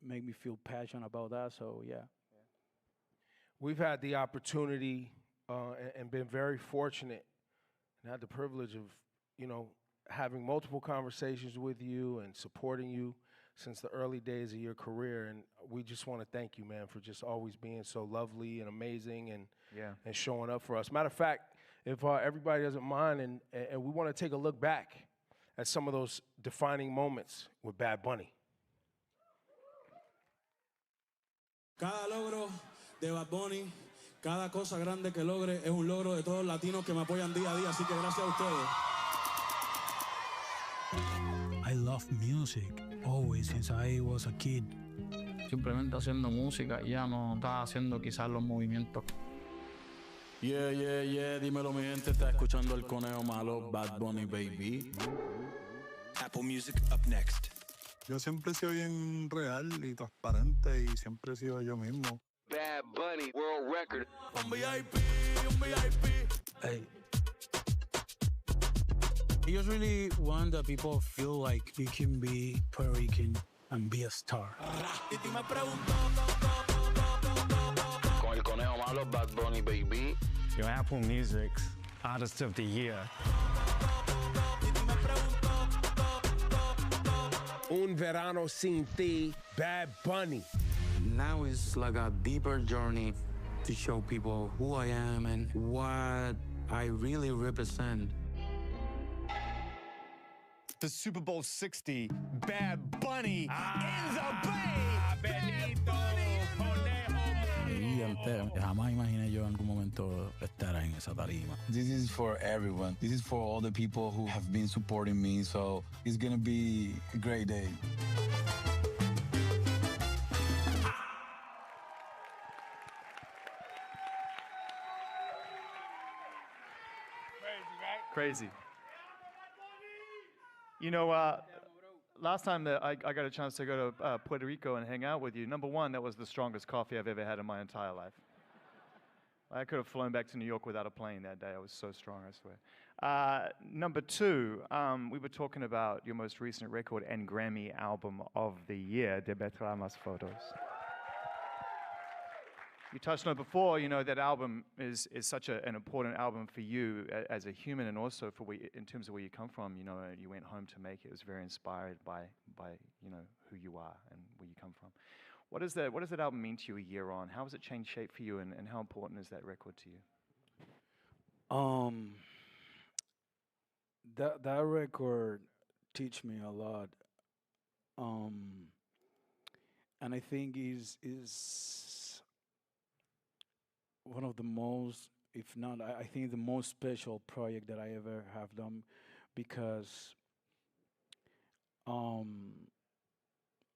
make me feel passionate about that. So yeah. We've had the opportunity and been very fortunate and had the privilege of, you know, having multiple conversations with you and supporting you since the early days of your career. And we just want to thank you, man, for just always being so lovely and amazing and showing up for us. Matter of fact, if everybody doesn't mind, and we want to take a look back at some of those defining moments with Bad Bunny. Cada logro de Bad Bunny, cada cosa grande que logre es un logro de todos los latinos que me apoyan día a día, así que gracias a ustedes. I love music, always since I was a kid. Simplemente haciendo música y ya no estaba haciendo quizás los movimientos. Yeah, yeah, yeah, dímelo mi gente, está escuchando el conejo malo, Bad Bunny, baby. Apple Music up next. Yo siempre he sido bien real y transparente y siempre he sido yo mismo. Bad Bunny, world record. Un VIP, un VIP. Hey. I just really want that people feel like you can be Puerto Rican and be a star. Con el conejo malo, Bad Bunny, baby. Your Apple Music's Artist of the Year. Un verano sin ti, Bad Bunny. Now it's like a deeper journey to show people who I am and what I really represent. The Super Bowl 60, Bad Bunny in the Bay. Jamás imaginé yo en algún momento estar en esa tarima. This is for everyone. This is for all the people who have been supporting me, so it's gonna be a great day. Crazy. You know, last time that I got a chance to go to Puerto Rico and hang out with you, number one, that was the strongest coffee I've ever had in my entire life. I could have flown back to New York without a plane that day. I was so strong, I swear. Number two, we were talking about your most recent record and Grammy album of the year, De Más Fotos. You touched on it before, you know, that album is such an important album for you as a human and also for in terms of where you come from. You know, you went home to make it. It was very inspired by you know, who you are and where you come from. What does that album mean to you a year on? How has it changed shape for you and how important is that record to you? That record teach me a lot. And I think is one of the most, if not, I think the most special project that I ever have done, because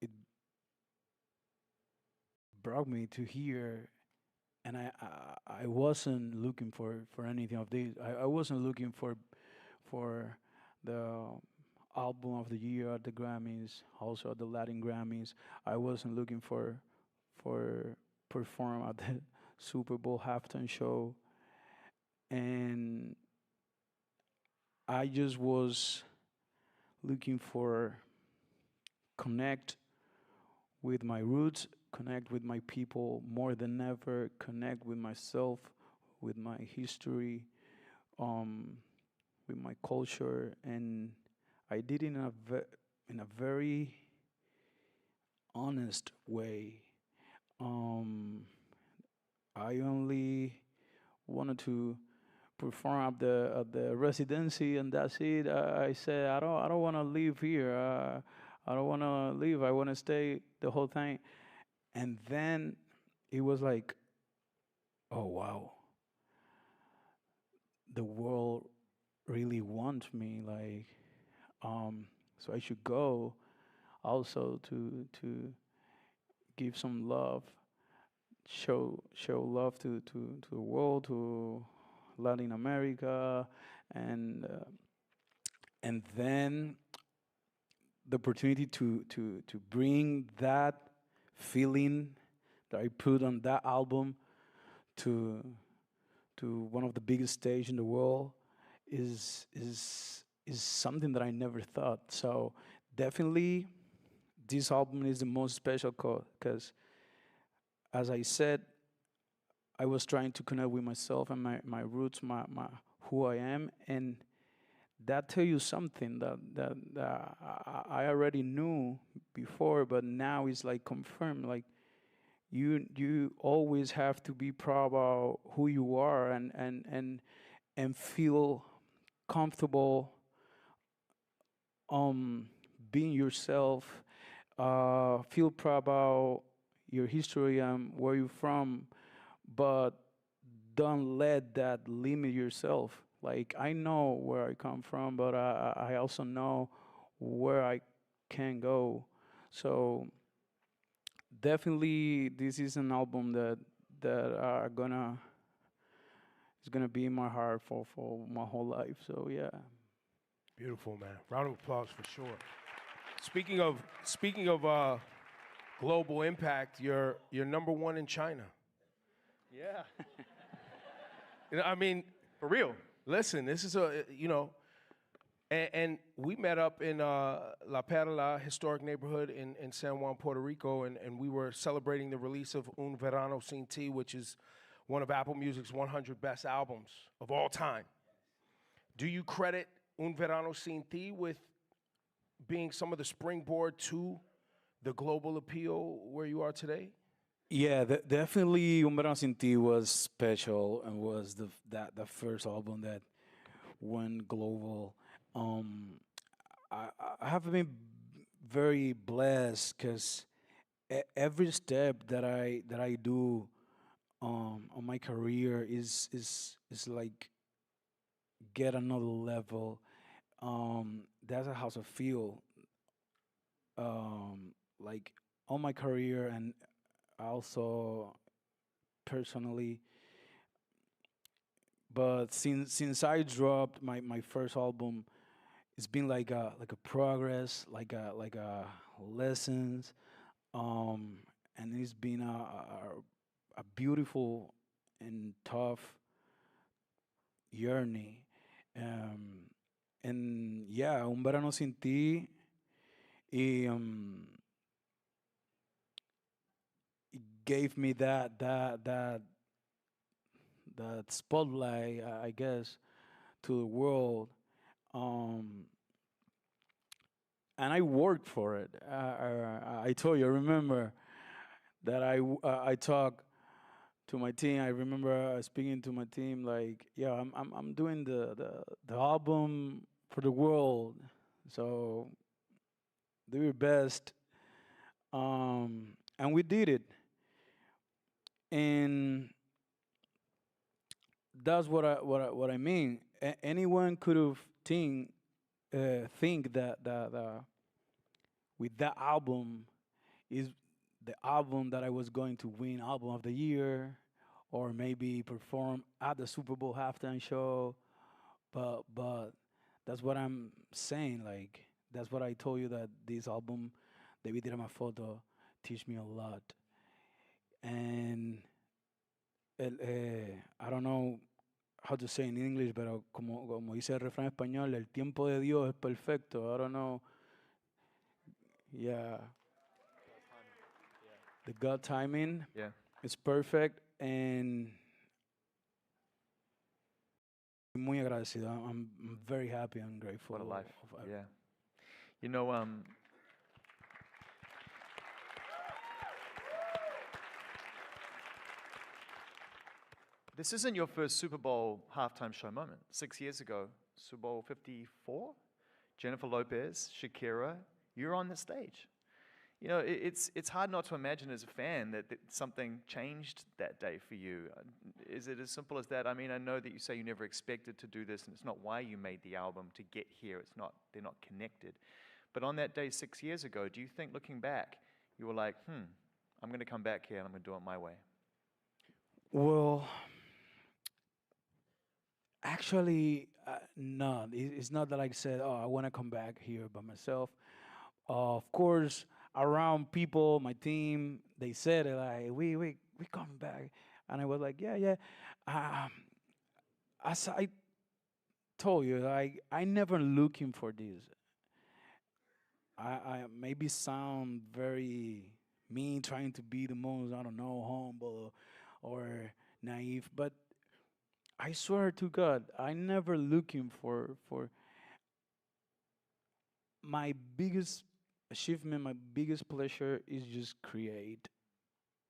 it brought me to here, and I wasn't looking for anything of this. I wasn't looking for the album of the year at the Grammys, also at the Latin Grammys. I wasn't looking for perform at the Super Bowl halftime show, and I just was looking for connect with my roots, connect with my people more than ever, connect with myself, with my history, with my culture, and I did it in a very honest way. I only wanted to perform at the residency, and that's it. I said I don't want to leave here. I don't want to leave. I want to stay the whole time. And then it was like, oh wow, the world really wants me. Like, so I should go also to give some love, show love to the world, to Latin America, and then the opportunity to bring that feeling that I put on that album to one of the biggest stage in the world is something that I never thought. So definitely, this album is the most special because, as I said, I was trying to connect with myself and my roots, my who I am, and that tell you something that I already knew before, but now it's like confirmed. Like you always have to be proud about who you are and feel comfortable being yourself. Feel proud about your history and where you're from, but don't let that limit yourself. Like, I know where I come from, but I also know where I can go. So definitely, this is an album that is gonna be in my heart for my whole life. So yeah. Beautiful, man. Round of applause for sure. Speaking of global impact, you're number one in China. Yeah. I mean, for real. Listen, this is and we met up in La Perla historic neighborhood in San Juan, Puerto Rico, and we were celebrating the release of Un Verano Sin Ti, which is one of Apple Music's 100 best albums of all time. Do you credit Un Verano Sin Ti with being some of the springboard to the global appeal where you are today? Yeah, definitely Un Verano Sin Ti was special and was the first album that went global. I have been very blessed because every step that I do on my career is like get another level. That's how I feel. Like on my career and also personally. But since I dropped my first album, it's been like a progress, like a lessons, and it's been a beautiful and tough journey. And yeah, Un Verano Sin Ti, it gave me that spotlight, I guess, to the world. And I worked for it. I told you, I remember that I talked to my team. I remember speaking to my team like, yeah, I'm doing the album for the world, so do your best. And we did it, and that's what I mean. Anyone could have think that with that album is the album that I was going to win album of the year, or maybe perform at the Super Bowl halftime show. But that's what I'm saying. Like, that's what I told you, that this album, Debí Tirar Más Foto, teach me a lot. And I don't know how to say in English, pero como dice el refrán español, el tiempo de Dios es perfecto. I don't know. Yeah. The God timing. Yeah. It's perfect, and muy agradecido. I'm very happy and grateful. What a life. of- Yeah. You know, this isn't your first Super Bowl halftime show moment. 6 years ago, Super Bowl 54, Jennifer Lopez, Shakira, you're on the stage. You know, it's hard not to imagine as a fan that something changed that day for you. Is it as simple as that? I mean, I know that you say you never expected to do this, and it's not why you made the album to get here. It's not, they're not connected. But on that day 6 years ago, do you think, looking back, you were like, I'm going to come back here and I'm going to do it my way? Well, actually, no. It's not that I said, oh, I want to come back here by myself. Of course, around people, my team, they said it like, we coming back. And I was like, yeah. As I told you, like, I never looking for this. I maybe sound very mean, trying to be the most, I don't know, humble or naive, but I swear to God, I never looking for my biggest achievement, my biggest pleasure is just create,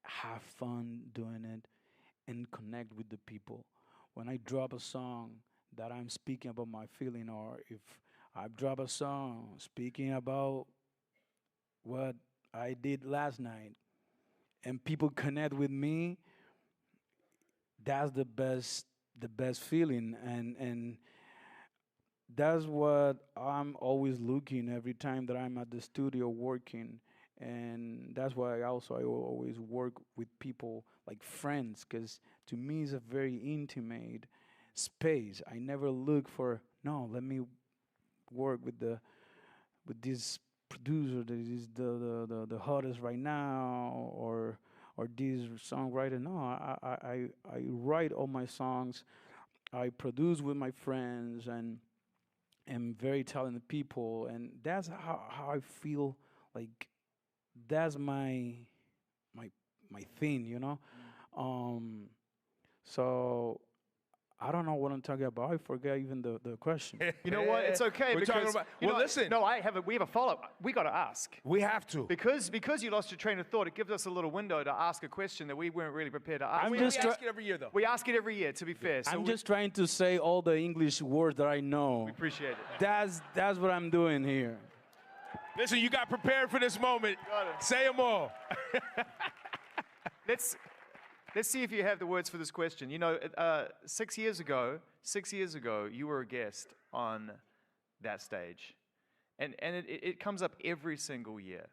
have fun doing it, and connect with the people. When I drop a song that I'm speaking about my feeling, or if I drop a song speaking about what I did last night, and people connect with me, that's the best feeling, and that's what I'm always looking every time that I'm at the studio working. And that's why I always work with people like friends, because to me it's a very intimate space. I never look for, no, let me work with this producer that is the hottest right now, or this songwriter. No, I write all my songs. I produce with my friends and very talented people, and that's how I feel like that's my thing, you know. So I don't know what I'm talking about. I forget even the question. You know what? It's okay. We're talking about. Well, listen. No, we have a follow-up. We got to ask. We have to. Because you lost your train of thought, it gives us a little window to ask a question that we weren't really prepared to ask. We ask it every year, though. We ask it every year, to be fair. So I'm just trying to say all the English words that I know. We appreciate it. That's what I'm doing here. Listen, you got prepared for this moment. Say them all. Let's see if you have the words for this question. You know, 6 years ago, you were a guest on that stage. And it comes up every single year.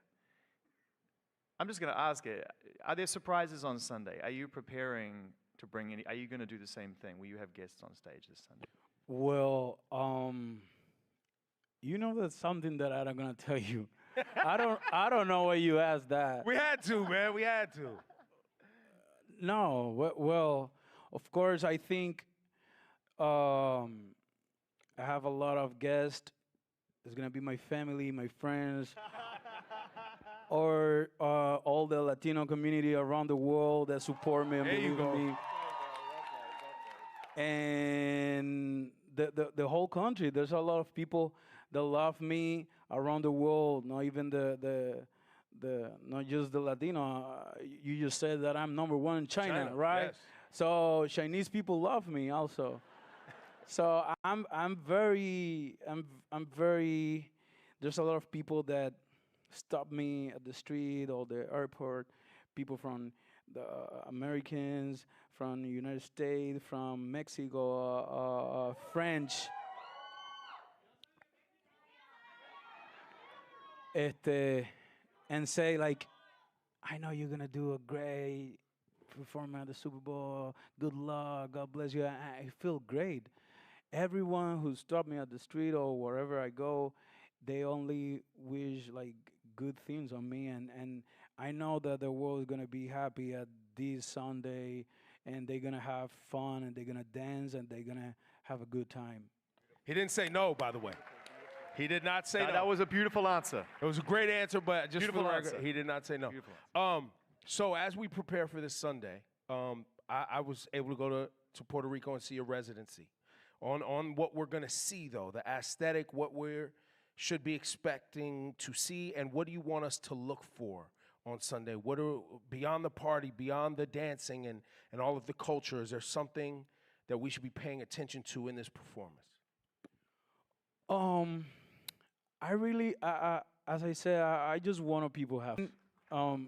I'm just going to ask it. Are there surprises on Sunday? Are you preparing to bring any? Are you going to do the same thing? Will you have guests on stage this Sunday? Well, you know that's something that I'm going to tell you. I don't know why you asked that. We had to, man. We had to. No, well, of course, I think I have a lot of guests. It's going to be my family, my friends, or all the Latino community around the world that support me and believe in me. And the whole country, there's a lot of people that love me around the world, not even not just the Latino. You just said that I'm #1 in China, right? Yes. So Chinese people love me also. So I'm very. There's a lot of people that stop me at the street or the airport. People from the Americans, from the United States, from Mexico, French. And say like, I know you're gonna do a great performance at the Super Bowl. Good luck. God bless you. I feel great. Everyone who stopped me at the street or wherever I go, they only wish like good things on me, and I know that the world is gonna be happy at this Sunday, and they're gonna have fun, and they're gonna dance, and they're gonna have a good time. He didn't say no, by the way. He did not say no. That was a beautiful answer. It was a great answer, but just Beautiful for the record, answer. he did not say no. Beautiful So as we prepare for this Sunday, I was able to go to Puerto Rico and see a residency, on what we're going to see, though, the aesthetic, what we should be expecting to see, and what do you want us to look for on Sunday? What are, beyond the party, beyond the dancing and all of the culture, is there something that we should be paying attention to in this performance? I really, as I said, I just want people have, of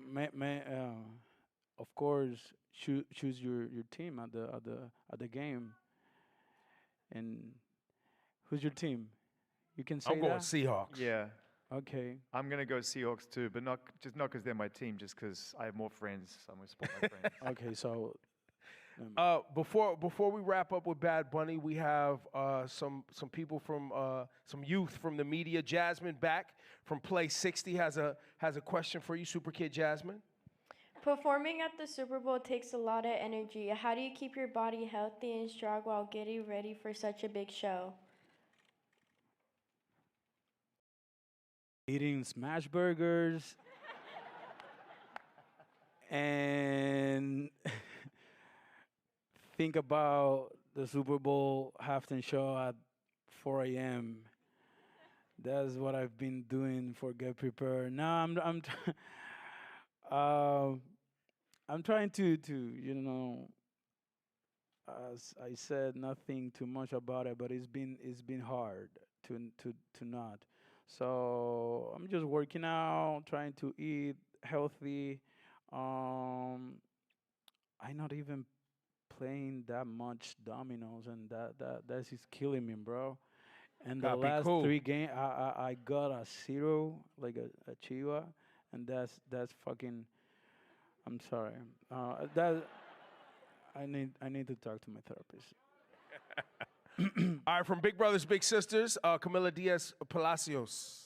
course, choose your team at the game. And who's your team? You can say I'm going that? Seahawks. Yeah. Okay. I'm going to go Seahawks too, but not because they're my team, just because I have more friends. So I'm going to support my friends. Okay, so before we wrap up with Bad Bunny, we have some people from some youth from the media. Jasmine back from Play 60 has a question for you, Super Kid Jasmine. Performing at the Super Bowl takes a lot of energy. How do you keep your body healthy and strong while getting ready for such a big show? Eating smash burgers and think about the Super Bowl halftime show at 4 a.m. That's what I've been doing for get prepared. Now I'm trying to as I said, nothing too much about it, but it's been hard to not. So I'm just working out, trying to eat healthy. I'm not even playing that much dominoes, and that is killing me, bro. And the Gotta be last cool. 3 games, I got a 0, like a chiva, and that's fucking. I'm sorry. I need to talk to my therapist. All right, from Big Brothers Big Sisters, Camila Diaz Palacios.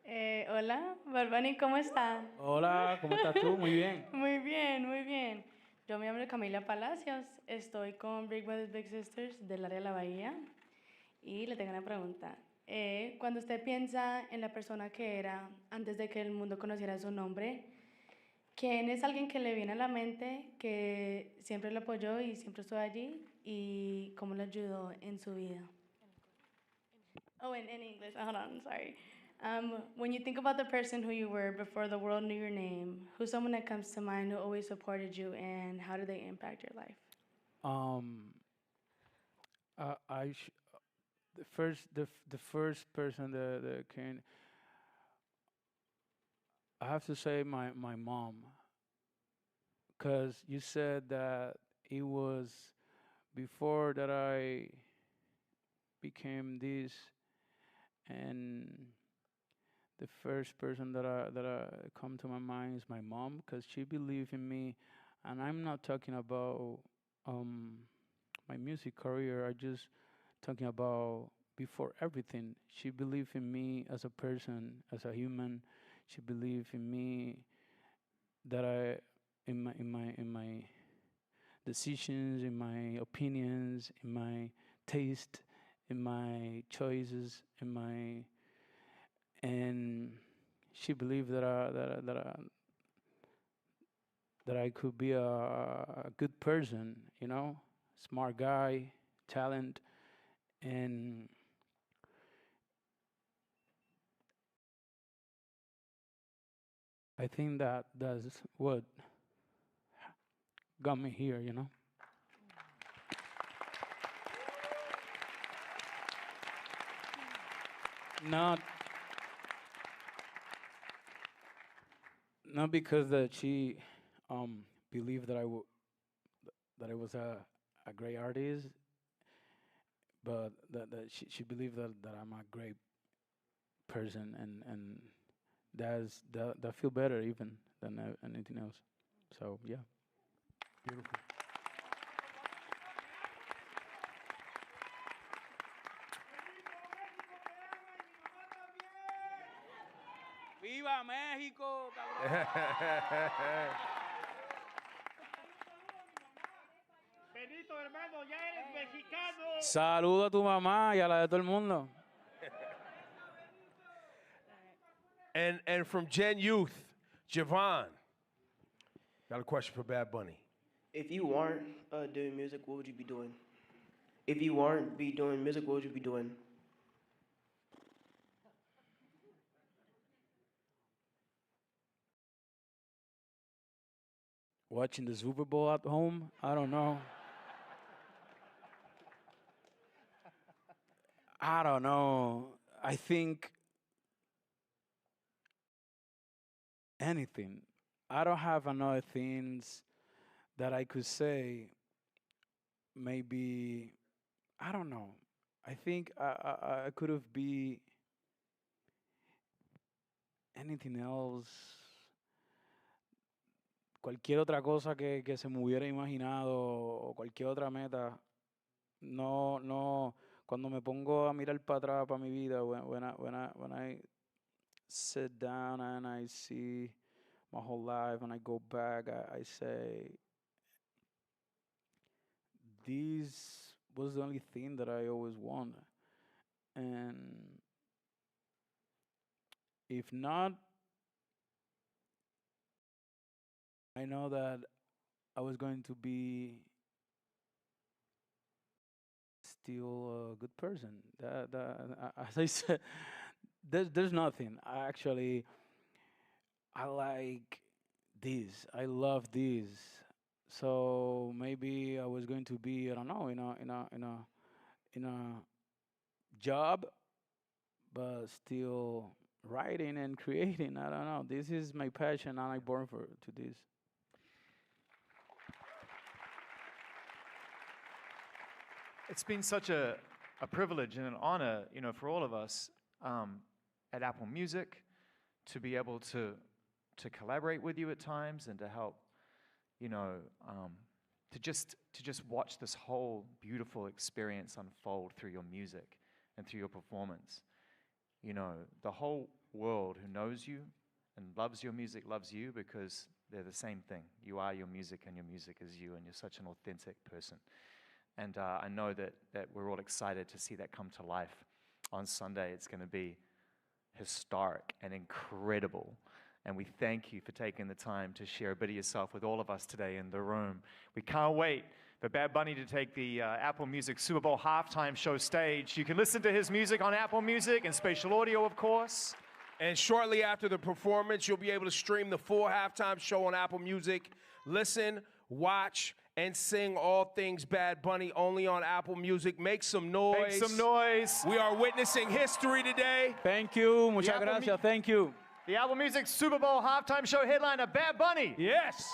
Hola, Bunny, ¿cómo está? Hola, ¿cómo estás tú? Muy bien. Muy bien, muy bien. Yo me llamo Camila Palacios, estoy con Big Brothers Big Sisters del área de la Bahía y le tengo una pregunta. Cuando usted piensa en la persona que era antes de que el mundo conociera su nombre, ¿quién es alguien que le viene a la mente que siempre lo apoyó y siempre estuvo allí y cómo le ayudó en su vida? Oh, in English. Hold on, sorry. When you think about the person who you were before the world knew your name, who's someone that comes to mind who always supported you, and how did they impact your life? The first person that came, I have to say my mom, because you said that it was before that I became this, and the first person that come to my mind is my mom, because she believed in me, and I'm not talking about my music career. I just talking about before everything. She believed in me as a person, as a human. She believed in me that in my decisions, in my opinions, in my taste, in my choices, and she believed that I could be a good person, smart guy, talent, and I think that's what got me here, Not because that she believed that I was a great artist, but that she believed that I'm a great person, and that feel better even than anything else. So yeah. Beautiful. ¡Viva México! Benito, hermano, ya eres mexicano. Saludo a tu mamá y a la de todo el mundo. And from Gen Youth, Javon, got a question for Bad Bunny. If you weren't doing music, what would you be doing? if you weren't be doing music, what would you be doing? Watching the Super Bowl at home? I don't know. I don't know. I think anything. I don't have another things that I could say. Maybe, I don't know. I think I could have be anything else. Cualquier otra cosa que se me hubiera imaginado o cualquier otra meta. No, cuando me pongo a mirar para atrás para mi vida, when I sit down and I see my whole life and I go back, I say, this was the only thing that I always wanted. And if not, I know that I was going to be still a good person. As I said, there's nothing. I like this. I love this. So maybe I was going to be, I don't know, in a job, but still writing and creating. I don't know. This is my passion, and I'm born to this. It's been such a privilege and an honor, for all of us at Apple Music to be able to collaborate with you at times and to help, to just watch this whole beautiful experience unfold through your music and through your performance. The whole world who knows you and loves your music loves you because they're the same thing. You are your music and your music is you, and you're such an authentic person. And I know that we're all excited to see that come to life on Sunday. It's going to be historic and incredible. And we thank you for taking the time to share a bit of yourself with all of us today in the room. We can't wait for Bad Bunny to take the Apple Music Super Bowl halftime show stage. You can listen to his music on Apple Music and spatial audio, of course. And shortly after the performance, you'll be able to stream the full halftime show on Apple Music. Listen, watch, and sing all things Bad Bunny only on Apple Music. Make some noise. Make some noise. We are witnessing history today. Thank you. Muchas gracias. Thank you. The Apple Music Super Bowl halftime show headliner, Bad Bunny. Yes.